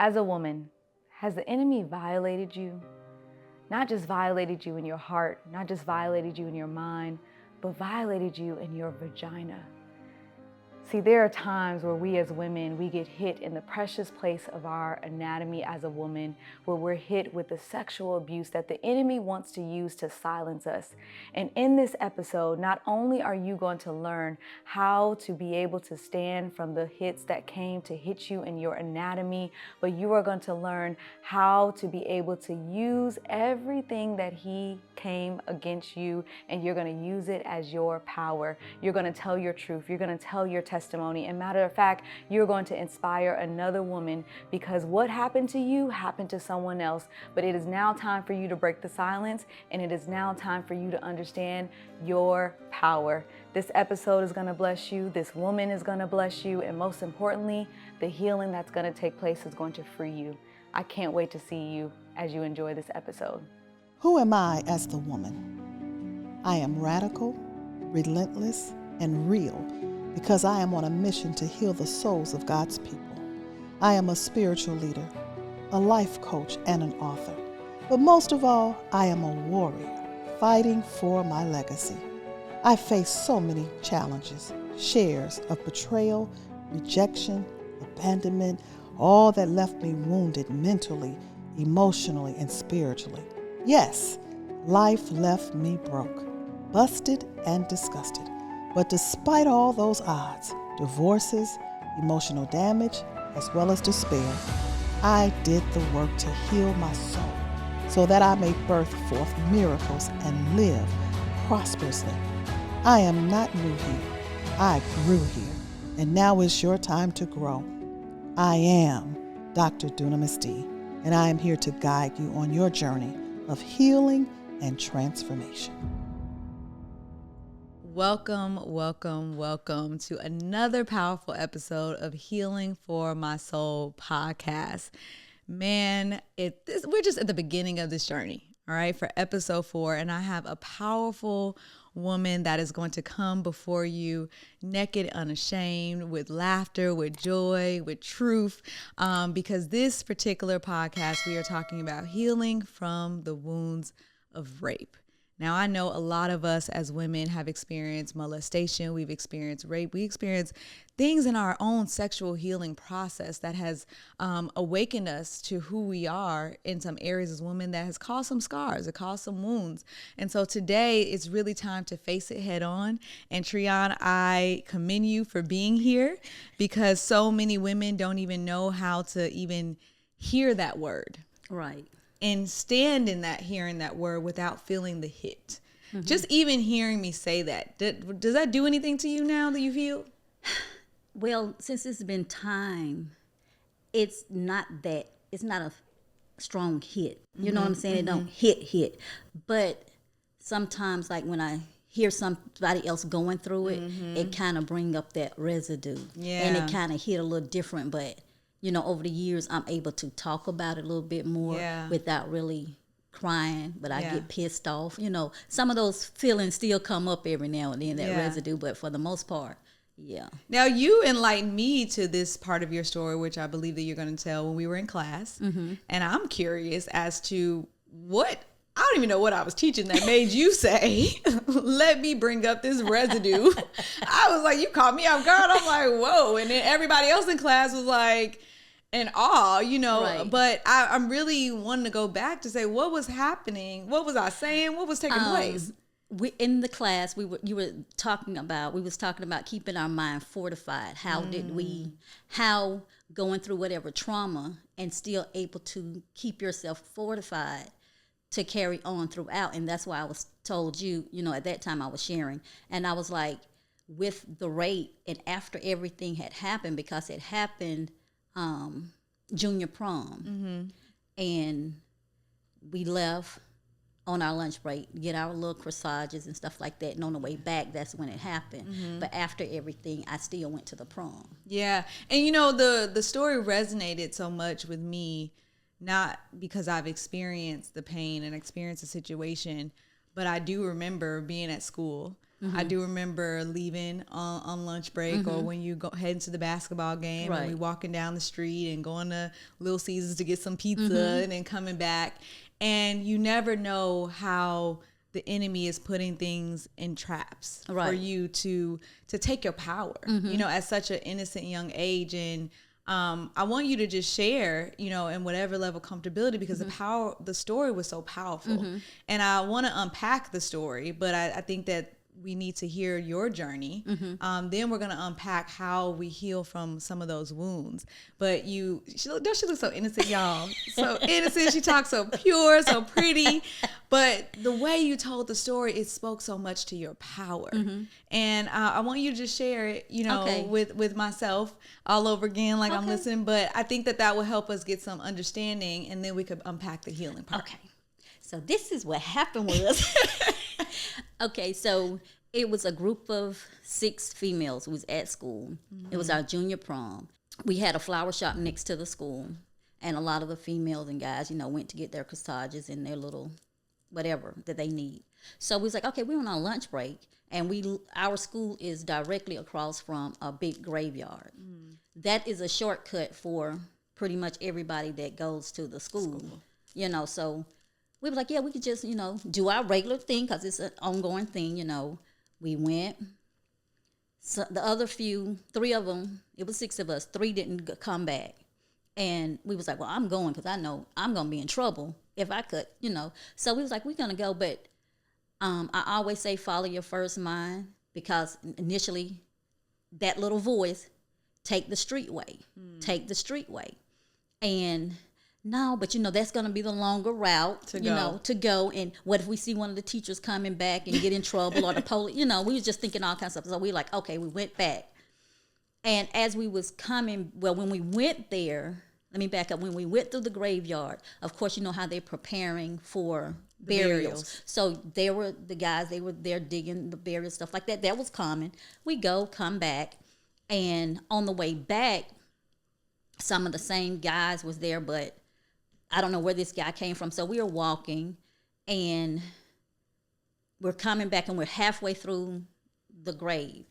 As a woman, has the enemy violated you? Not just violated you in your heart, not just violated you in your mind, but violated you in your vagina. See, there are times where we as women, we get hit in the precious place of our anatomy as a woman, where we're hit with the sexual abuse that the enemy wants to use to silence us. And in this episode, not only are you going to learn how to be able to stand from the hits that came to hit you in your anatomy, but you are going to learn how to be able to use everything that he came against you, and you're going to use it as your power. You're going to tell your truth. You're going to tell your testimony. And matter of fact, you're going to inspire another woman, because what happened to you happened to someone else. But it is now time for you to break the silence, and it is now time for you to understand your power. This episode is going to bless you. This woman is going to bless you. And most importantly, the healing that's going to take place is going to free you. I can't wait to see you as you enjoy this episode. Who am I as the woman? I am radical, relentless, and real, because I am on a mission to heal the souls of God's people. I am a spiritual leader, a life coach, and an author. But most of all, I am a warrior, fighting for my legacy. I face so many challenges, shares of betrayal, rejection, abandonment, all that left me wounded mentally, emotionally, and spiritually. Yes, life left me broke, busted, and disgusted. But despite all those odds, divorces, emotional damage, as well as despair, I did the work to heal my soul so that I may birth forth miracles and live prosperously. I am not new here. I grew here, and now is your time to grow. I am Dr. Dunamis D, and I am here to guide you on your journey of healing and transformation. Welcome to another powerful episode of Healing for My Soul podcast. Man, we're just at the beginning of this journey, all right, for episode 4, and I have a powerful woman that is going to come before you naked, unashamed, with laughter, with joy, with truth, because this particular podcast, we are talking about healing from the wounds of rape. Now, I know a lot of us as women have experienced molestation, we've experienced rape, we experience things in our own sexual healing process that has awakened us to who we are in some areas as women, that has caused some scars, it caused some wounds. And so today it's really time to face it head on. And Trian, I commend you for being here, because so many women don't even know how to even hear that word. Right. And stand in that, hearing that word without feeling the hit. Mm-hmm. Just even hearing me say that, does that do anything to you now that you've healed? Well, since it's been time, it's not a strong hit. You know what I'm saying? Mm-hmm. It don't hit. But sometimes, like when I hear somebody else going through it, it kind of bring up that residue. Yeah. And it kind of hit a little different, but over the years, I'm able to talk about it a little bit more without really crying, but I get pissed off. Some of those feelings still come up every now and then, that residue, but for the most part, yeah. Now, you enlightened me to this part of your story, which I believe that you're going to tell when we were in class. Mm-hmm. And I'm curious as to I don't even know what I was teaching that made you say, let me bring up this residue. I was like, you caught me off guard. I'm like, whoa. And then everybody else in class was like, in awe, right. But I'm really wanting to go back to say, what was happening? What was I saying? What was taking place? In the class, we was talking about keeping our mind fortified. How going through whatever trauma and still able to keep yourself fortified to carry on throughout. And that's why I was told you, at that time I was sharing. And I was like, with the rape and after everything had happened, because it happened junior prom, and we left on our lunch break, get our little corsages and stuff like that, and on the way back, that's when it happened. But after everything, I still went to the prom. Yeah, and the story resonated so much with me, not because I've experienced the pain and experienced the situation, but I do remember being at school I do remember leaving on lunch break or when you go heading to the basketball game and we walking down the street and going to Little Caesars to get some pizza and then coming back. And you never know how the enemy is putting things in traps for you to take your power, you know, at such an innocent young age. And I want you to just share, you know, in whatever level of comfortability, because the story was so powerful. And I want to unpack the story, but I think that we need to hear your journey. Then we're going to unpack how we heal from some of those wounds. But she looks so innocent, y'all. So innocent. She talks so pure, so pretty. But the way you told the story, it spoke so much to your power. And I want you to just share it, you know, with myself all over again, like I'm listening. But I think that will help us get some understanding, and then we could unpack the healing part. Okay. So this is what happened was, okay, so it was a group of 6 females who was at school. It was our junior prom. We had a flower shop next to the school, and a lot of the females and guys, you know, went to get their corsages and their little whatever that they need. So we was like, okay, we're on our lunch break, and our school is directly across from a big graveyard. That is a shortcut for pretty much everybody that goes to the school. You know, so we were like, yeah, we could just, you know, do our regular thing because it's an ongoing thing, you know. We went. So the other 3 of them, it was 6 of us, 3 didn't come back. And we was like, well, I'm going because I know I'm going to be in trouble if I could, you know. So we was like, we're going to go. But I always say follow your first mind, because initially that little voice, take the street way. Take the street way. And no, but you know, that's going to be the longer route to go. And what if we see one of the teachers coming back and get in trouble, or the police, you know, we was just thinking all kinds of stuff. So we like, okay, we went back. And as we was coming, well, when we went there, let me back up. When we went through the graveyard, of course, you know how they're preparing for burials. So there were the guys, they were there digging the burial, stuff like that. That was common. We come back. And on the way back, some of the same guys was there, but I don't know where this guy came from. So we were walking, and we're coming back, and we're halfway through the grave.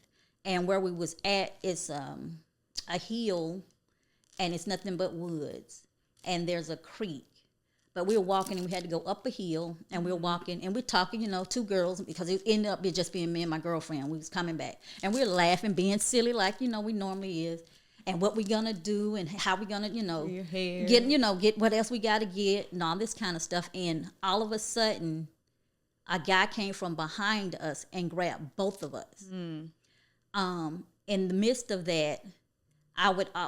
And where we was at is a hill, and it's nothing but woods. And there's a creek. But we were walking, and we had to go up a hill, and we were walking, and we're talking, you know, 2 girls, because it ended up just being me and my girlfriend. We was coming back. And we were laughing, being silly like, you know, we normally is. And what we gonna do, and how we gonna, you know, get what else we gotta get, and all this kind of stuff. And all of a sudden, a guy came from behind us and grabbed both of us. In the midst of that,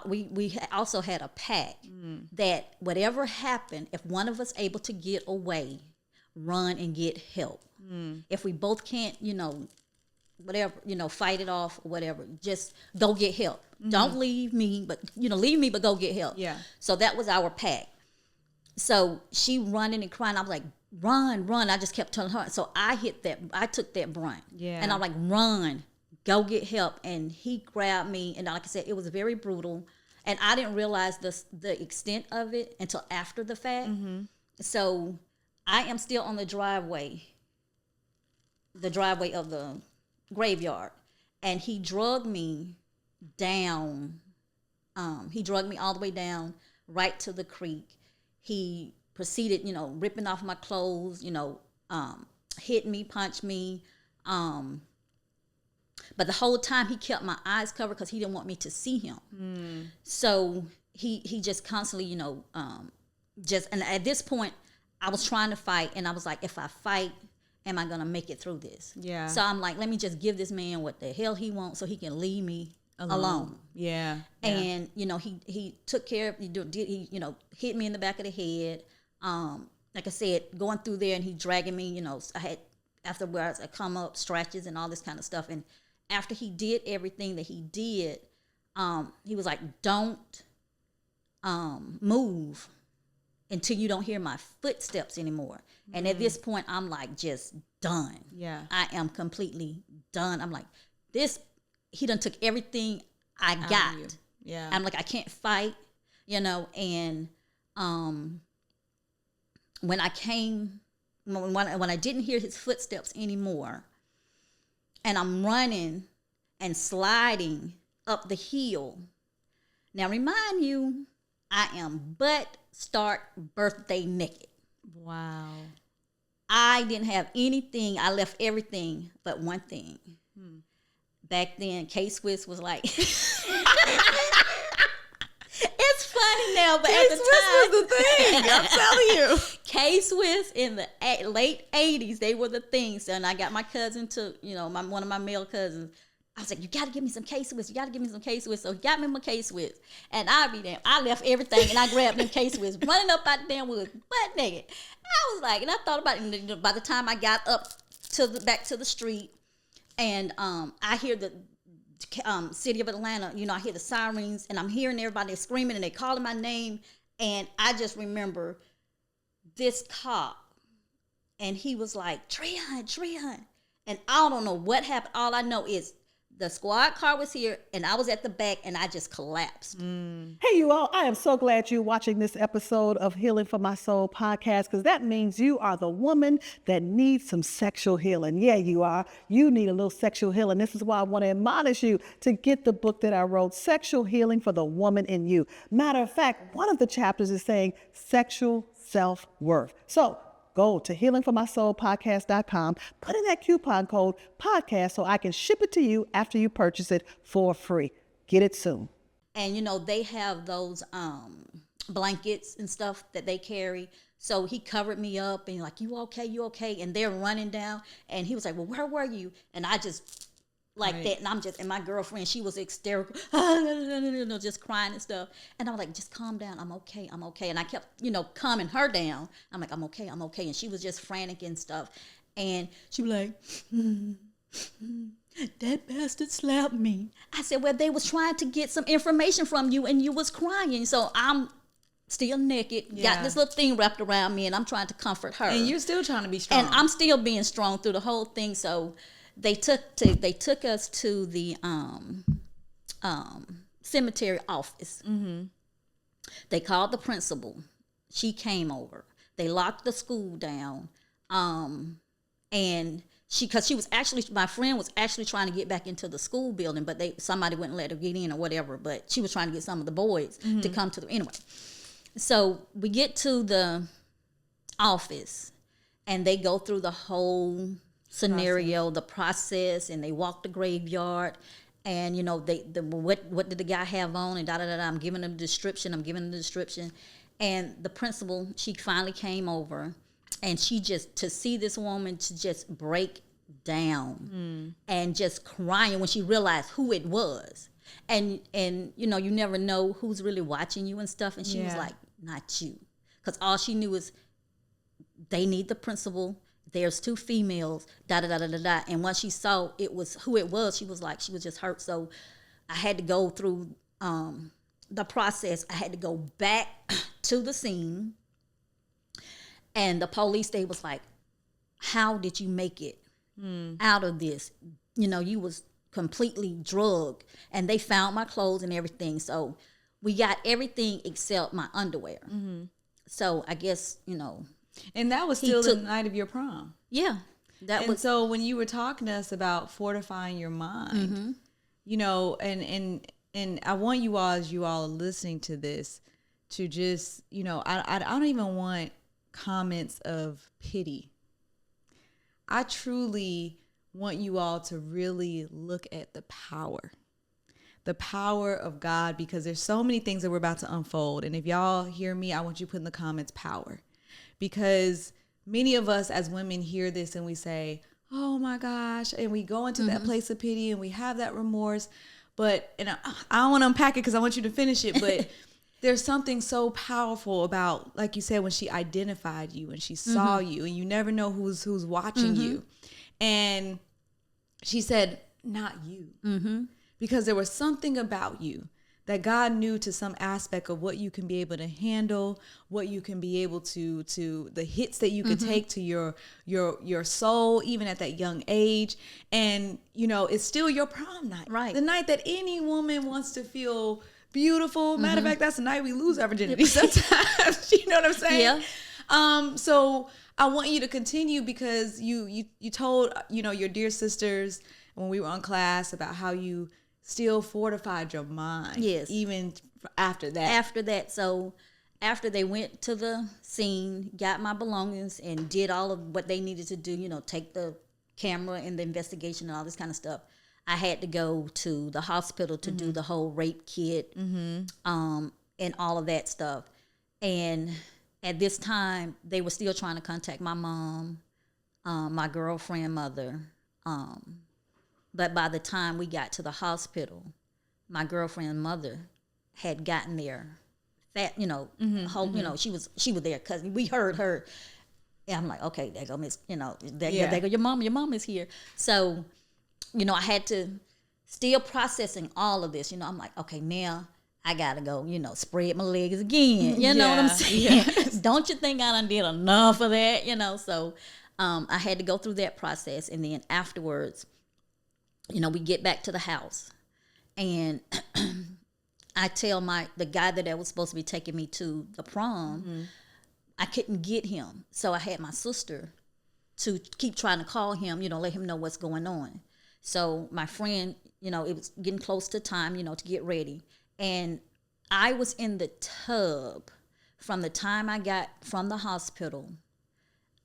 we also had a pact that whatever happened, if one of us able to get away, run and get help. If we both can't, you know, whatever, you know, fight it off or whatever, just go get help. Don't leave me, but, you know, leave me, but go get help. Yeah. So that was our pact. So she running and crying. I was like, run. I just kept telling her. So I took that brunt. Yeah. And I'm like, run, go get help. And he grabbed me. And like I said, it was very brutal. And I didn't realize the extent of it until after the fact. So I am still on the driveway of the graveyard. And he drugged me down. He drugged me all the way down right to the creek. He proceeded, you know, ripping off my clothes, you know, hit me, punched me. But the whole time he kept my eyes covered because he didn't want me to see him. So he just constantly, you know, and at this point I was trying to fight, and I was like, if I fight, am I gonna make it through this? Yeah. So I'm like, let me just give this man what the hell he wants so he can leave me alone. Yeah. And you know, he took care of, he you know, hit me in the back of the head. Like I said, going through there, and he dragging me, you know, I had, afterwards I come up, stretches and all this kind of stuff. And after he did everything that he did, he was like, don't move until you don't hear my footsteps anymore. And at this point, I'm like, just done. Yeah. I am completely done. I'm like, he done took everything I got. Yeah. I'm like, I can't fight, you know. And when I didn't hear his footsteps anymore, and I'm running and sliding up the hill. Now, remind you, I am butt start birthday naked. Wow. I didn't have anything. I left everything but one thing. Back then, K-Swiss was like, it's funny now, but at the time, was the thing. I'm telling you. K-Swiss in the late 80s, they were the things. And I got my cousin to, one of my male cousins. I was like, you got to give me some K-Swiss. You got to give me some K-Swiss. So he got me my K-Swiss. And I left everything and I grabbed them K-Swiss, running up out the damn woods, butt naked. I was like, and I thought about it. By the time I got up back to the street, and I hear the city of Atlanta, I hear the sirens, and I'm hearing everybody screaming and they calling my name. And I just remember this cop, and he was like, Treon. And I don't know what happened. All I know is the squad car was here, and I was at the back, and I just collapsed. Hey, you all, I am so glad you're watching this episode of Healing for My Soul podcast, because that means you are the woman that needs some sexual healing. Yeah, you are. You need a little sexual healing. This is why I want to admonish you to get the book that I wrote, Sexual Healing for the Woman in You. Matter of fact, one of the chapters is saying sexual self-worth. So go to healingformysoulpodcast.com, put in that coupon code podcast so I can ship it to you after you purchase it for free. Get it soon. And they have those blankets and stuff that they carry. So he covered me up and like, you okay? And they're running down. And he was like, well, where were you? And I just that. And my girlfriend, she was hysterical, just crying and stuff. And I was like, just calm down. I'm okay. And I kept, calming her down. I'm like, I'm okay. And she was just frantic and stuff. And she was like, that bastard slapped me. I said, well, they was trying to get some information from you and you was crying. So I'm still naked, got this little thing wrapped around me, and I'm trying to comfort her. And you're still trying to be strong. And I'm still being strong through the whole thing. So they took us to the cemetery office. Mm-hmm. They called the principal. She came over. They locked the school down. And because my friend was actually trying to get back into the school building, but somebody wouldn't let her get in or whatever. But she was trying to get some of the boys to come to anyway. So we get to the office, and they go through the whole scenario, the process, and they walk the graveyard, and what did the guy have on, and I'm giving them the description. And the principal, she finally came over, and she to see this woman to just break down and just crying when she realized who it was. And you never know who's really watching you and stuff. And she was like, not you. Because all she knew is they need the principal. There's two females, And once she saw who it was, she was just hurt. So I had to go through the process. I had to go back to the scene. And the police, they was like, how did you make it out of this? You was completely drugged. And they found my clothes and everything. So we got everything except my underwear. Mm-hmm. So I guess, And that was still the night of your prom. Yeah. So when you were talking to us about fortifying your mind, and I want you all, as you all are listening to this, to just, I don't even want comments of pity. I truly want you all to really look at the power of God, because there's so many things that we're about to unfold. And if y'all hear me, I want you to put in the comments power, because many of us as women hear this and we say, oh my gosh, and we go into that place of pity and we have that remorse. But, and I don't want to unpack it because I want you to finish it, but there's something so powerful about, like you said, when she identified you and she saw you, and you never know who's watching you. And she said, not you. Because there was something about you that God knew to some aspect of what you can be able to handle, what you can be able to the hits that you can take to your soul, even at that young age. And, it's still your prom night. Right. The night that any woman wants to feel beautiful. Matter of fact, that's the night we lose our virginity sometimes. You know what I'm saying? Yeah. So I want you to continue, because you told, your dear sisters, when we were on class about how you still fortified your mind. Yes. Even after that. So after they went to the scene, got my belongings, and did all of what they needed to do, take the camera and the investigation and all this kind of stuff, I had to go to the hospital to do the whole rape kit, and all of that stuff. And at this time, they were still trying to contact my mom, my girlfriend mother. But by the time we got to the hospital, my girlfriend mother had gotten there. She was there because we heard her. And I'm like, okay, there go Miss, there go your mom. Your mom is here. So, I had to still processing all of this. I'm like, okay, now I gotta go, spread my legs again. You know what I'm saying? Yeah. Don't you think I done did enough of that? So I had to go through that process, and then afterwards, we get back to the house, and I tell the guy that was supposed to be taking me to the prom, I couldn't get him. So I had my sister to keep trying to call him, let him know what's going on. So my friend, it was getting close to time, to get ready. And I was in the tub from the time I got from the hospital,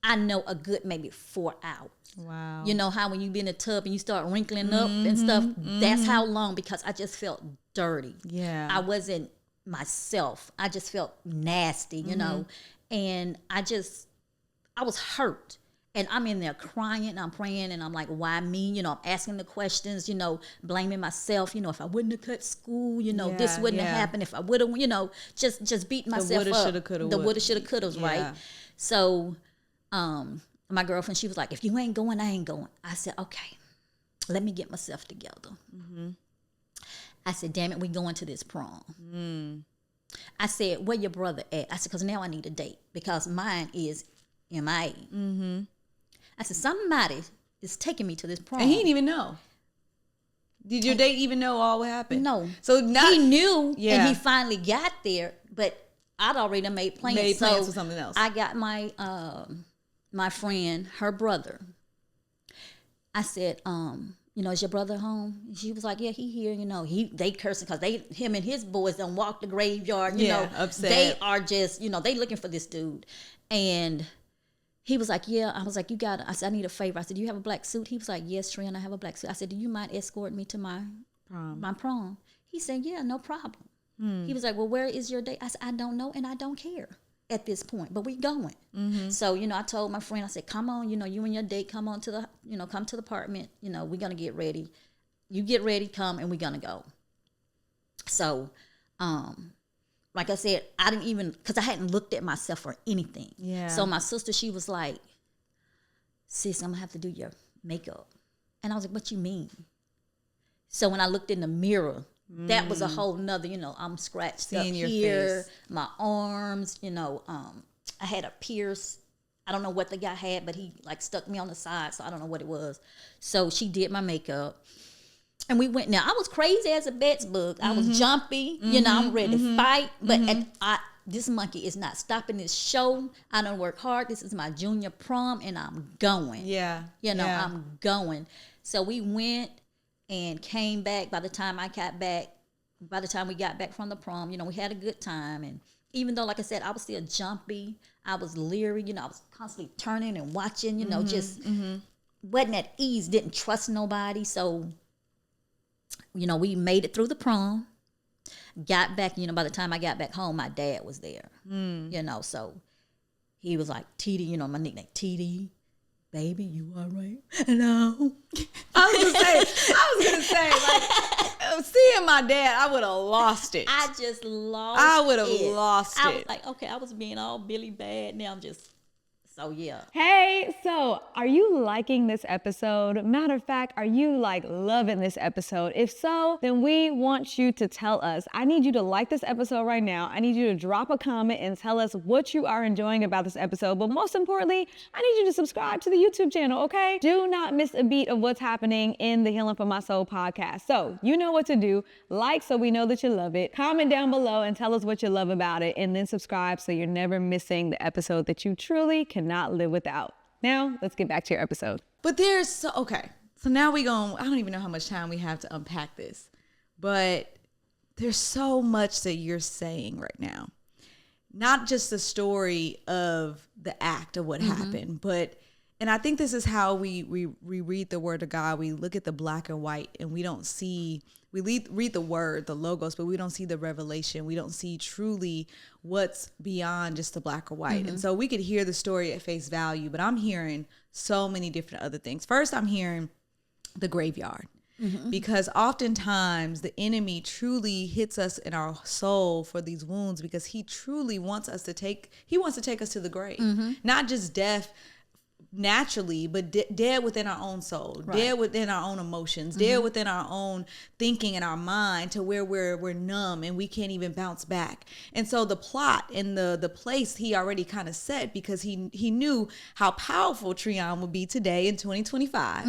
I know a good maybe 4 hours. Wow. You know how when you be in the tub and you start wrinkling up and stuff? That's how long, because I just felt dirty. Yeah. I wasn't myself. I just felt nasty, you know? And I was hurt. And I'm in there crying, I'm praying, and I'm like, why me? I'm asking the questions, blaming myself, if I wouldn't have cut school, this wouldn't have happened if I would have, just beating myself woulda, up. shoulda, coulda, the woulda. woulda, shoulda, couldas, right? So my girlfriend, she was like, if you ain't going, I ain't going. I said, okay, let me get myself together. I said, damn it, we going to this prom. I said, where your brother at? I said, because now I need a date, because mine is MIA. I said, somebody is taking me to this prom. And he didn't even know. Did your date even know all what happened? No. So now he knew, and he finally got there, but I'd already made plans. Made plans for something else. I got my my friend, her brother. I said, is your brother home? And she was like, yeah, he here. They cursing because him and his boys don't walk the graveyard. Upset. They are just, they looking for this dude. And he was like, yeah. I was like, you got it. I said, I need a favor. I said, do you have a black suit? He was like, yes, Trent, I have a black suit. I said, do you mind escorting me to my prom? He said, yeah, no problem. He was like, well, where is your date? I said, I don't know, and I don't care at this point, but we going. So, I told my friend, I said, come on, you and your date, come on to the, come to the apartment. We're going to get ready. You get ready, come, and we're going to go. So, like I said, I didn't even, because I hadn't looked at myself or anything. Yeah. So my sister, she was like, sis, I'm going to have to do your makeup. And I was like, what you mean? So when I looked in the mirror, that was a whole nother, I'm scratched Seeing up your here, face. my arms, I had a pierce. I don't know what the guy had, but he like stuck me on the side, so I don't know what it was. So she did my makeup. And we went. Now I was crazy as a Bet's bug. I was jumpy. I'm ready to fight. But this monkey is not stopping this show. I don't work hard. This is my junior prom, and I'm going. Yeah. I'm going. So we went and came back. By the time we got back from the prom, we had a good time. And even though, like I said, I was still jumpy, I was leery. I was constantly turning and watching. Just wasn't at ease. Didn't trust nobody. So. We made it through the prom, got back, by the time I got back home, my dad was there, so he was like, TD, my nickname, TD, baby, you all right? Hello? I was gonna say, like, seeing my dad, I would have lost it. I just lost I would have it. lost I it. was like, okay, I was being all Billy bad, now I'm just... So, yeah. Hey, so are you liking this episode? Matter of fact, are you loving this episode? If so, then we want you to tell us. I need you to like this episode right now. I need you to drop a comment and tell us what you are enjoying about this episode. But most importantly, I need you to subscribe to the YouTube channel, okay? Do not miss a beat of what's happening in the Healing for My Soul podcast. So you know what to do. Like so we know that you love it. Comment down below and tell us what you love about it. And then subscribe so you're never missing the episode that you truly cannot live without. Now, let's get back to your episode. But there's okay. So now I don't even know how much time we have to unpack this, but there's so much that you're saying right now. Not just the story of the act of what happened, and I think this is how we read the word of God. We look at the black and white, and we don't see, read the word, the logos, but we don't see the revelation. We don't see truly what's beyond just the black or white. And so we could hear the story at face value, but I'm hearing so many different other things. First, I'm hearing the graveyard. Because oftentimes the enemy truly hits us in our soul for these wounds, because he truly wants us to take us to the grave, not just death naturally, but dead within our own soul, dead within our own emotions, dead within our own thinking and our mind, to where we're numb and we can't even bounce back. And so the plot and the place he already kind of set, because he knew how powerful Treon would be today in 2025.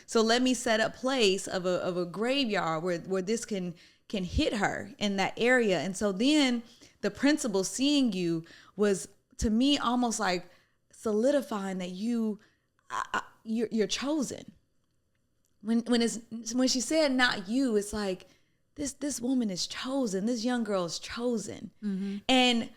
So let me set a place of a graveyard where this can hit her in that area. And so then the principal seeing you was, to me, almost like solidifying that you're chosen. When she said not you, it's like this woman is chosen. This young girl is chosen. And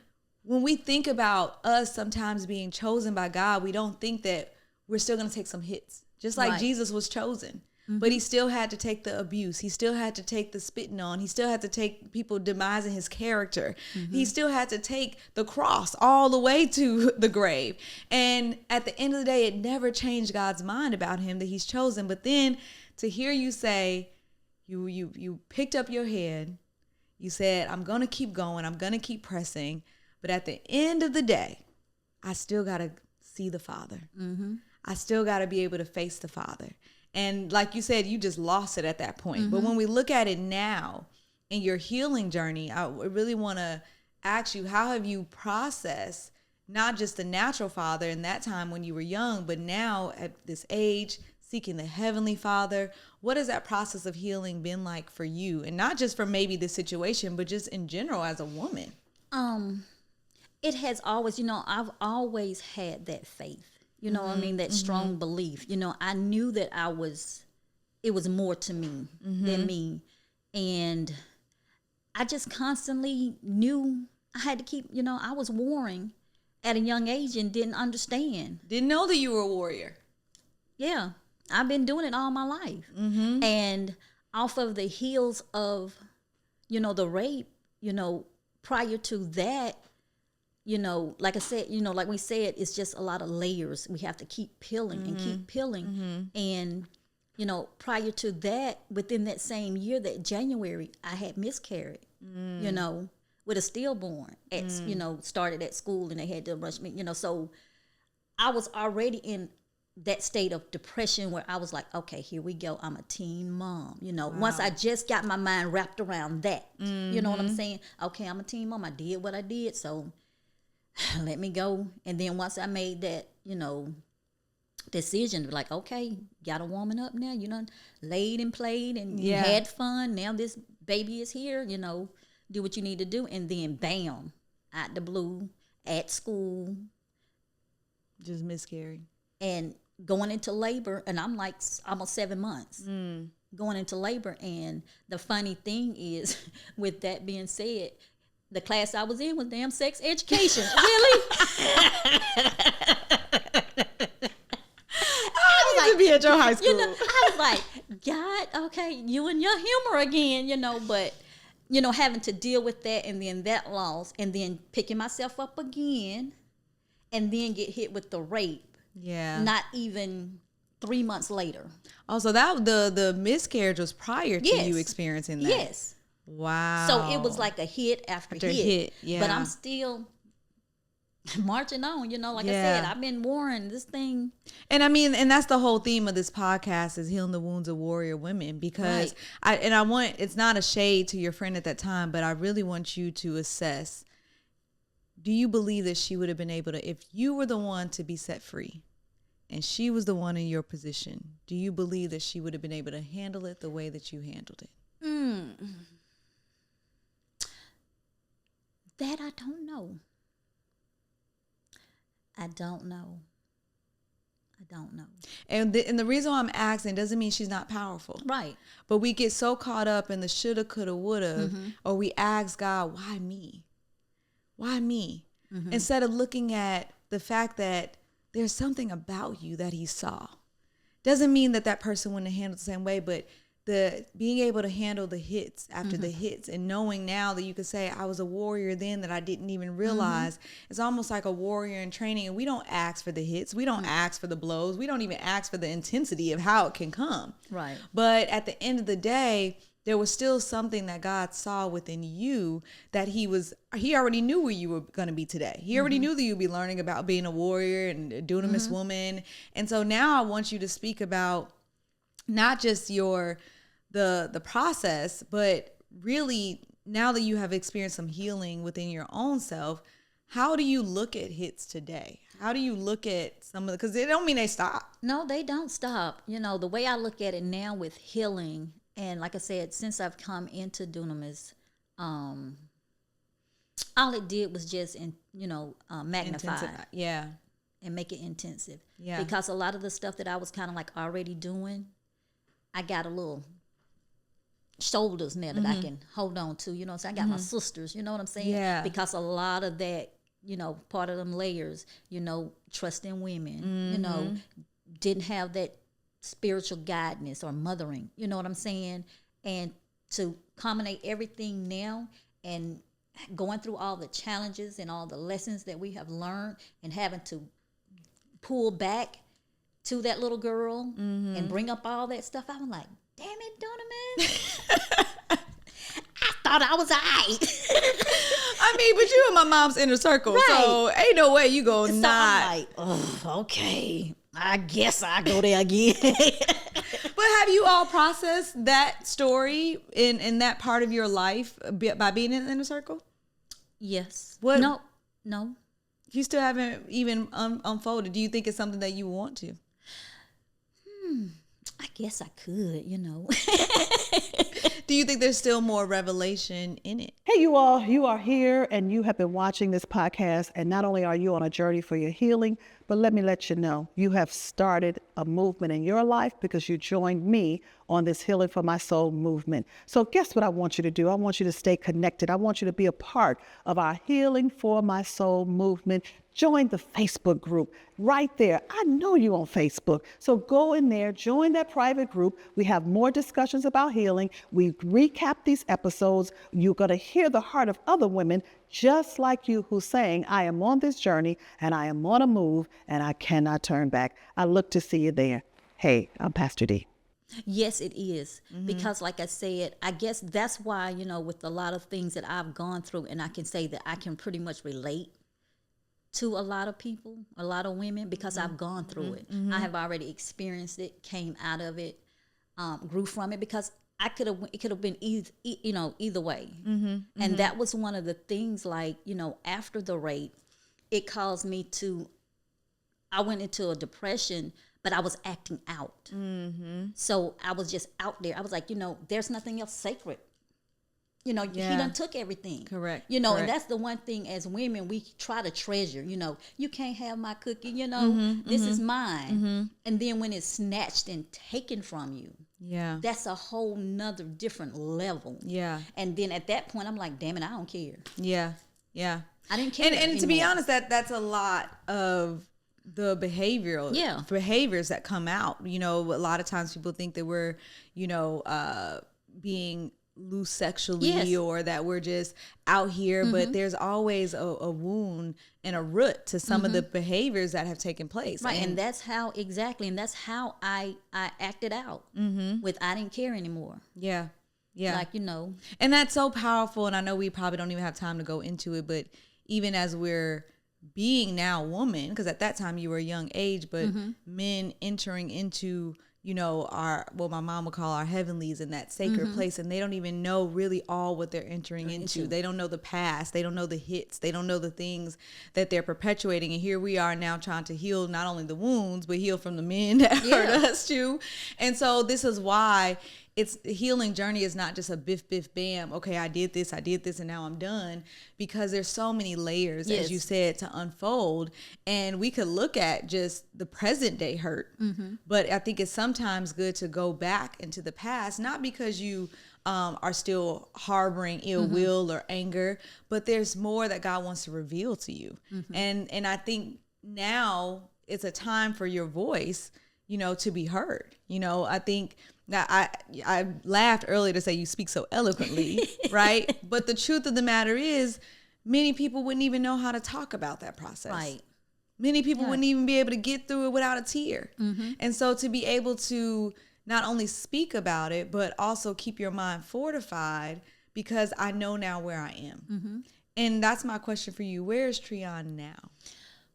when we think about us sometimes being chosen by God, we don't think that we're still going to take some hits, just like Jesus was chosen. But he still had to take the abuse. He still had to take the spitting on. He still had to take people demising his character. He still had to take the cross all the way to the grave. And at the end of the day, it never changed God's mind about him, that he's chosen. But then to hear you say, you picked up your head, you said, I'm going to keep going. I'm going to keep pressing. But at the end of the day, I still got to see the Father. I still got to be able to face the Father. And like you said, you just lost it at that point. But when we look at it now in your healing journey, I really want to ask you, how have you processed not just the natural father in that time when you were young, but now at this age, seeking the Heavenly Father? What has that process of healing been like for you? And not just for maybe this situation, but just in general as a woman. It has always, I've always had that faith. You know what I mean? That strong belief. I knew that it was more to me than me. And I just constantly knew I had to keep, I was warring at a young age and didn't understand. Didn't know that you were a warrior. Yeah. I've been doing it all my life. And off of the heels of, the rape, prior to that, like I said, like we said, it's just a lot of layers. We have to keep peeling and keep peeling. And, prior to that, within that same year, that January, I had miscarried, with a stillborn. Started at school and they had to rush me, so I was already in that state of depression where I was like, okay, here we go. I'm a teen mom. Wow. Once I just got my mind wrapped around that, you know what I'm saying? Okay, I'm a teen mom. I did what I did. So let me go. And then once I made that, decision, like, okay, got a woman up now, laid and played and you had fun. Now this baby is here, do what you need to do. And then bam, out the blue, at school. Just miscarried. And going into labor, and I'm like almost 7 months. Going into labor. And the funny thing is, with that being said, the class I was in was damn sex education. Really? I need to be at your high school. I was like, God, okay, you and your humor again, but, having to deal with that and then that loss and then picking myself up again and then get hit with the rape. Yeah. Not even 3 months later. Oh, so that the miscarriage was prior to you experiencing that? Yes. Wow. So it was like a hit after hit. Yeah. But I'm still marching on, like I said, I've been warring this thing. And I mean, and that's the whole theme of this podcast, is healing the wounds of warrior women, because it's not a shade to your friend at that time, but I really want you to assess, do you believe that she would have been able to, if you were the one to be set free and she was the one in your position, do you believe that she would have been able to handle it the way that you handled it? That I don't know. I don't know. I don't know. And the reason why I'm asking doesn't mean she's not powerful. Right. But we get so caught up in the shoulda, coulda, woulda, or we ask God, why me? Why me? Instead of looking at the fact that there's something about you that he saw. Doesn't mean that that person wouldn't have handled the same way, but the being able to handle the hits after the hits and knowing now that you could say I was a warrior then that I didn't even realize. It's almost like a warrior in training, and we don't ask for the hits. We don't ask for the blows. We don't even ask for the intensity of how it can come. Right. But at the end of the day, there was still something that God saw within you that he already knew where you were going to be today. He already knew that you'd be learning about being a warrior and a dunamis woman. And so now I want you to speak about not just the process, but really now that you have experienced some healing within your own self, how do you look at hits today? How do you look at some of the, because they don't mean they stop. No, they don't stop. You know, the way I look at it now with healing, and like I said, since I've come into dunamis, all it did was just, magnify. Yeah. And make it intensive. Yeah. Because a lot of the stuff that I was kind of like already doing, I got a little shoulders now that I can hold on to, you know what I'm saying? I got my sisters, you know what I'm saying? Yeah. Because a lot of that, part of them layers, trusting women, didn't have that spiritual guidance or mothering, you know what I'm saying? And to culminate everything now and going through all the challenges and all the lessons that we have learned and having to pull back to that little girl and bring up all that stuff, I was like, damn it, Donovan. I thought I was all right. I mean, but you in my mom's inner circle, Right. so ain't no way you go So not. I'm like, oh, okay, I guess I go there again. But have you all processed that story in that part of your life by being in the inner circle? Yes. What? No. You still haven't even unfolded. Do you think it's something that you want to? I guess I could, Do you think there's still more revelation in it? Hey, you all, you are here and you have been watching this podcast. And not only are you on a journey for your healing, but let me let you know, you have started a movement in your life because you joined me on this Healing for My Soul movement. So guess what I want you to do? I want you to stay connected. I want you to be a part of our Healing for My Soul movement. Join the Facebook group right there. I know you on Facebook. So go in there, join that private group. We have more discussions about healing. We recap these episodes. You're going to hear the heart of other women just like you who's saying, I am on this journey and I am on a move and I cannot turn back. I look to see you there. Hey, I'm Pastor D. Yes, it is. Because like I said, I guess that's why, with a lot of things that I've gone through, and I can say that I can pretty much relate to a lot of people, a lot of women, because I've gone through it. I have already experienced it, came out of it, grew from it, because it could have been either way. And that was one of the things, like, after the rape, it caused me to, I went into a depression, but I was acting out. So I was just out there. I was like, there's nothing else sacred. He done took everything. Correct. And that's the one thing as women we try to treasure. You can't have my cookie. This is mine. And then when it's snatched and taken from you, that's a whole nother different level. Yeah. And then at that point, I'm like, damn it, I don't care. Yeah. I didn't care. And to be honest, that's a lot of the behaviors that come out. A lot of times people think that we're, being loose sexually or that we're just out here, but there's always a wound and a root to some of the behaviors that have taken place. Right. And that's how I acted out with I didn't care anymore. Yeah. Like, And that's so powerful. And I know we probably don't even have time to go into it, but even as we're being now woman, because at that time you were a young age, but men entering into, what my mom would call our heavenlies, in that sacred place, and they don't even know really all what they're entering into. They don't know the past. They don't know the hits. They don't know the things that they're perpetuating. And here we are now trying to heal not only the wounds, but heal from the men that hurt us too. And so this is why it's the healing journey is not just a biff, biff, bam. Okay, I did this, and now I'm done. Because there's so many layers, as you said, to unfold. And we could look at just the present day hurt. But I think it's sometimes good to go back into the past, not because you are still harboring ill will or anger, but there's more that God wants to reveal to you. And I think now it's a time for your voice, to be heard. I think that I laughed earlier to say you speak so eloquently, right? But the truth of the matter is, many people wouldn't even know how to talk about that process. Right. Many people wouldn't even be able to get through it without a tear. And so to be able to not only speak about it, but also keep your mind fortified, because I know now where I am. And that's my question for you. Where is Treon now?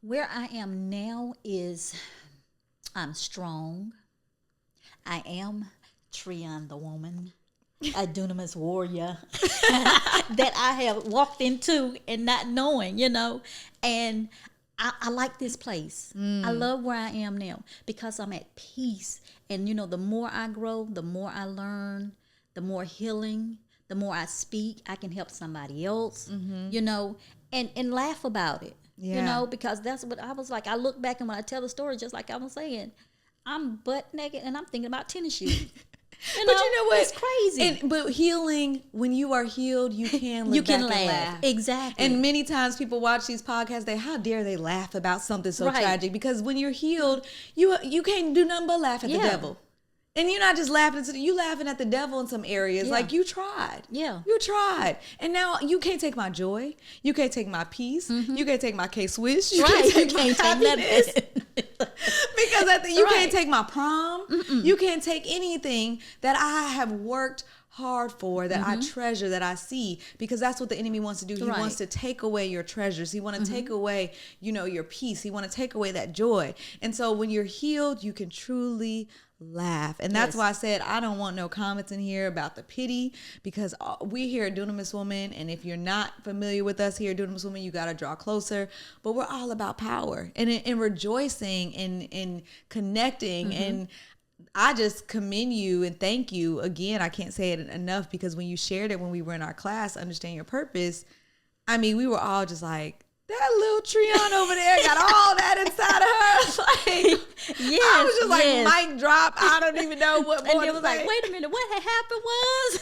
Where I am now is I'm strong. I am Treon the woman, a dunamis warrior that I have walked into and not knowing, and I like this place. I love where I am now because I'm at peace. And, the more I grow, the more I learn, the more healing, the more I speak, I can help somebody else, and laugh about it, because that's what I was like. I look back and when I tell the story, just like I was saying, I'm butt naked and I'm thinking about tennis shoes. But you know what? It's crazy. But healing, when you are healed, you can look back and laugh. Exactly. And many times people watch these podcasts, how dare they laugh about something so tragic? Because when you're healed, you can't do nothing but laugh at the devil. And you're not just laughing, you laughing at the devil in some areas. Like you tried. Yeah. You tried. And now you can't take my joy. You can't take my peace. You can't take my K-Swiss. You can't take my happiness. Because you can't take my prom. You can't take anything that I have worked hard for, that I treasure, that I see, because that's what the enemy wants to do. He wants to take away your treasures. He wants to take away, your peace. He wants to take away that joy. And so when you're healed, you can truly laugh. And that's why I said I don't want no comments in here about the pity, because we here at Dunamis Woman, and if you're not familiar with us here at Dunamis Woman, you got to draw closer. But we're all about power and in rejoicing and in connecting. And I just commend you and thank you again. I can't say it enough, because when you shared it when we were in our class, Understand Your Purpose, I mean, we were all just like, that little Treon over there got all that inside of her. I was just like, mic drop. I don't even know what more to say. And it was like, wait a minute, what had happened was.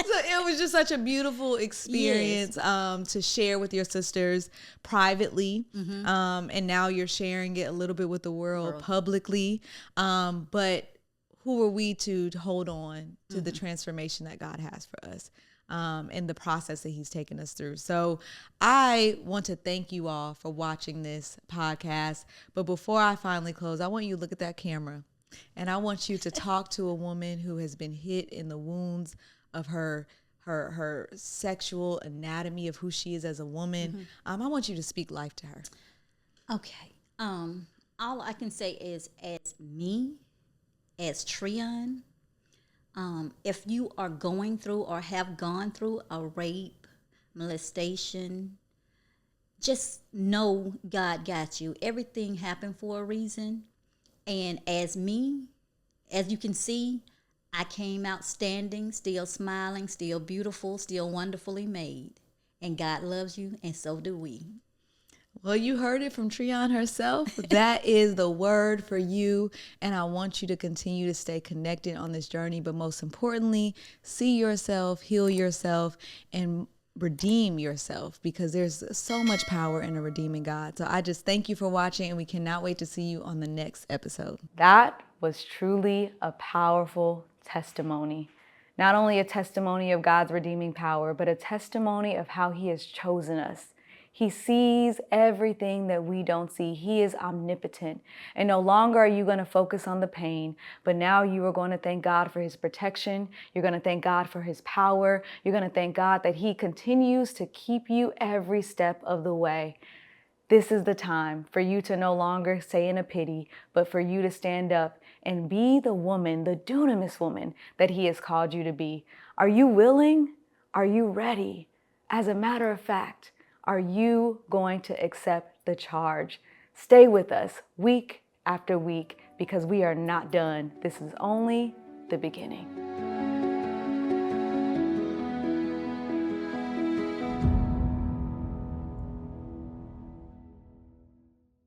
So it was just such a beautiful experience to share with your sisters privately. And now you're sharing it a little bit with the world publicly. But who are we to hold on to the transformation that God has for us? And the process that he's taken us through. So I want to thank you all for watching this podcast. But before I finally close, I want you to look at that camera, and I want you to talk to a woman who has been hit in the wounds of her sexual anatomy of who she is as a woman. I want you to speak life to her. Okay. All I can say is, as me, as Treon, if you are going through or have gone through a rape, molestation, just know God got you. Everything happened for a reason. And as me, as you can see, I came out standing, still smiling, still beautiful, still wonderfully made. And God loves you, and so do we. Well, you heard it from Treon herself. That is the word for you. And I want you to continue to stay connected on this journey. But most importantly, see yourself, heal yourself, and redeem yourself, because there's so much power in a redeeming God. So I just thank you for watching, and we cannot wait to see you on the next episode. That was truly a powerful testimony. Not only a testimony of God's redeeming power, but a testimony of how he has chosen us. He sees everything that we don't see. He is omnipotent. And no longer are you going to focus on the pain, but now you are going to thank God for his protection. You're going to thank God for his power. You're going to thank God that he continues to keep you every step of the way. This is the time for you to no longer stay in a pity, but for you to stand up and be the woman, the dunamis woman that he has called you to be. Are you willing? Are you ready? As a matter of fact, are you going to accept the charge? Stay with us week after week, because we are not done. This is only the beginning.